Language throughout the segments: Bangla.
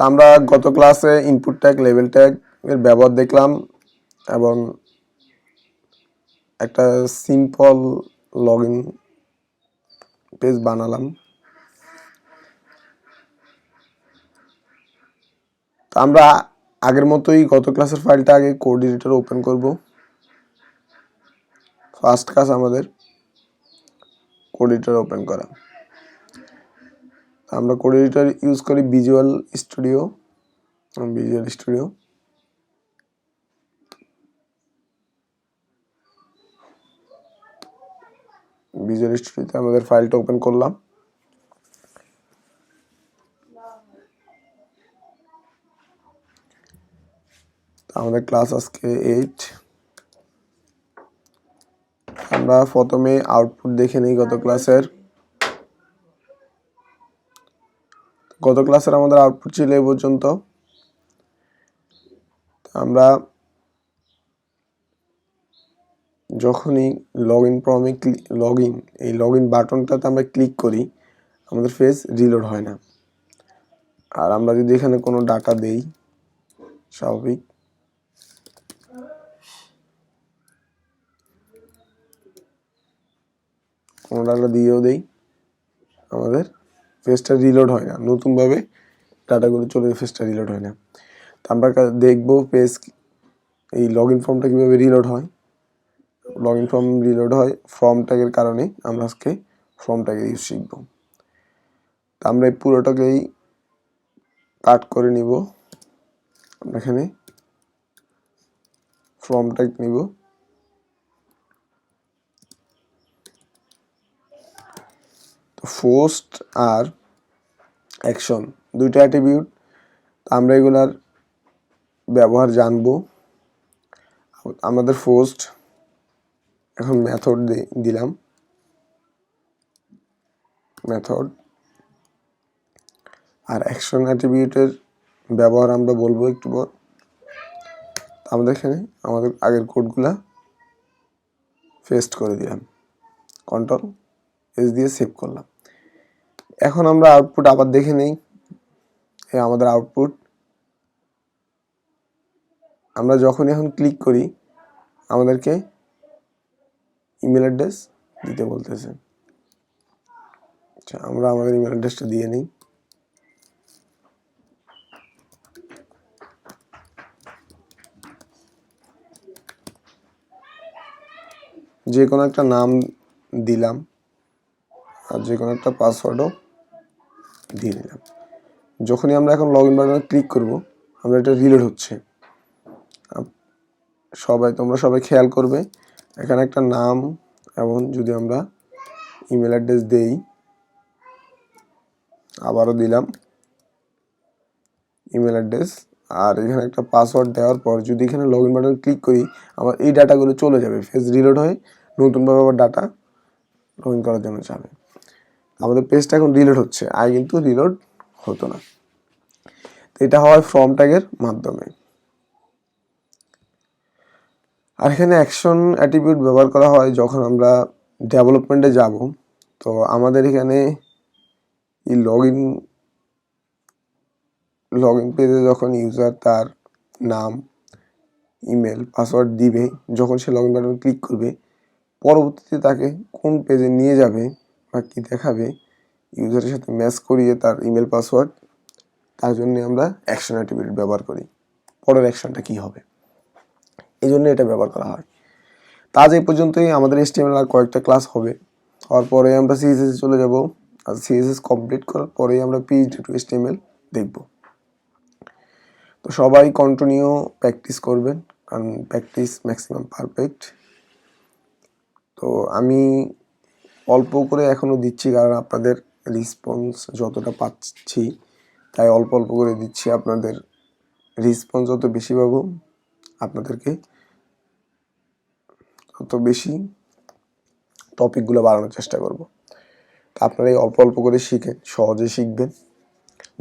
আমরা গত ক্লাসে ইনপুট ট্যাগ লেভেল ট্যাগ এর ব্যবহার দেখলাম এবং একটা সিম্পল লগইন পেজ বানালাম। আমরা আগের মতোই গত ক্লাসের ফাইলটা আগে কোড এডিটরে ওপেন করব। ফার্স্ট কাজ আমাদের কোড এডিটর ওপেন করা। আমরা কোড এডিটর ইউজ করি ভিজুয়াল স্টুডিও। স্টুডিওতে আমাদের ফাইলটা ওপেন করলাম। আমাদের ক্লাস আজকে 8। আমরা প্রথমে আউটপুট দেখে নিই গত ক্লাসের আমাদের আউটপুট ছিল এই পর্যন্ত। আমরা যখনই লগইন বাটনটাতে আমরা ক্লিক করি আমাদের পেজ রিলোড হয় না। আর আমরা যদি এখানে কোনো ডাটা দেই, স্বাভাবিক কোনো ডাটা দিয়েও দেই, আমাদের পেজটা রিলোড হয় না, নতুনভাবে ডাটাগুলো চলে পেজটা রিলোড হয় না। তো আমরা দেখবো পেজ এই লগইন ফর্মটা কিভাবে রিলোড হয়। লগইন ফর্ম রিলোড হয় ফর্ম ট্যাগের কারণে। আমরা আজকে ফর্ম ট্যাগের ইউজ শিখব। তো আমরা এই পুরোটাকেই কাট করে নিব। আমরা এখানে ফর্ম ট্যাগ নিব। তো পোস্ট আর অ্যাকশন দুইটা অ্যাট্রিবিউট। আমরা এগুলার ব্যবহার জানবো। আমাদের পোস্ট এখন মেথড দিলাম, মেথড আর অ্যাকশন অ্যাট্রিবিউটের ব্যবহার আমরা বলবো একটু পর। আমাদের এখানে আমাদের আগের কোডগুলা পেস্ট করে দিলাম, কন্ট্রোল এস দিয়ে সেভ করলাম। এখন আমরা আউটপুট আবার দেখে নেই। আমাদের আউটপুট আমরা যখন এখন ক্লিক করি আমাদেরকে ইমেল অ্যাড্রেস দিতে বলতেছে। আচ্ছা, আমরা আমাদের ইমেল অ্যাড্রেসটা দিয়ে নিই। যে কোনো একটা নাম দিলাম আর যে কোনো একটা পাসওয়ার্ডও দিয়ে দিলাম। যখনই আমরা এখন লগইন বাটনে ক্লিক করব আমরা এটা রিলোড হচ্ছে। তোমরা সবাই খেয়াল করবে এখানে একটা নাম এবং যদি আমরা ইমেল অ্যাড্রেস দেই, আবারও দিলাম ইমেল অ্যাড্রেস আর এখানে একটা পাসওয়ার্ড দেওয়ার পর যদি এখানে লগইন বাটনে ক্লিক করি আমার এই ডাটাগুলো চলে যাবে, পেজ রিলোড হয়ে নতুনভাবে আবার ডাটা লগইন করার জন্য যাবে। আমাদের পেজটা এখন রিলোড হচ্ছে, আগে কিন্তু রিলোড হতো না। এটা হয় ফর্ম ট্যাগের মাধ্যমে। আর এখানে অ্যাকশন অ্যাট্রিবিউট ব্যবহার করা হয় যখন আমরা ডেভেলপমেন্টে যাব। তো আমাদের এখানে এই লগইন পেজে যখন ইউজার তার নাম, ইমেল, পাসওয়ার্ড দিবে, যখন সে লগইন বাটনে ক্লিক করবে পরবর্তীতে তাকে কোন পেজে নিয়ে যাবে বা কি দেখাবে ইউজারের সাথে ম্যাচ করিয়ে তার ইমেল পাসওয়ার্ড, তার জন্য আমরা অ্যাকশন অ্যাট্রিবিউট ব্যবহার করি। পরের অ্যাকশনটা কি হবে এই জন্য এটা ব্যবহার করা হয়। তা আজ এই পর্যন্তই। আমাদের HTML আর কয়েকটা ক্লাস হবে, হওয়ার পরে আমরা CSS চলে যাব। আর CSS কমপ্লিট করার পরেই আমরা PHP to HTML দেখব। তো সবাই কন্টিনিউ প্র্যাকটিস করবেন, কারণ প্র্যাকটিস ম্যাক্সিমাম পারফেক্ট। তো আমি অল্প করে এখনও দিচ্ছি, কারণ আপনাদের রেসপন্স যতটা পাচ্ছি তাই অল্প অল্প করে দিচ্ছি। আপনাদের রেসপন্স যত বেশি পাবো আপনাদেরকে তত বেশি টপিকগুলো বাড়ানোর চেষ্টা করব। তা আপনারা এই অল্প অল্প করে শিখেন, সহজে শিখবেন।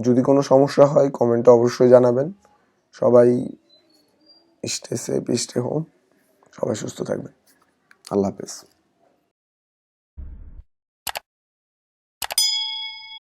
যদি কোনো সমস্যা হয় কমেন্টে অবশ্যই জানাবেন। সবাই স্টে সেফ, স্টে হোম, সবাই সুস্থ থাকবেন। আল্লাহ হাফেজ।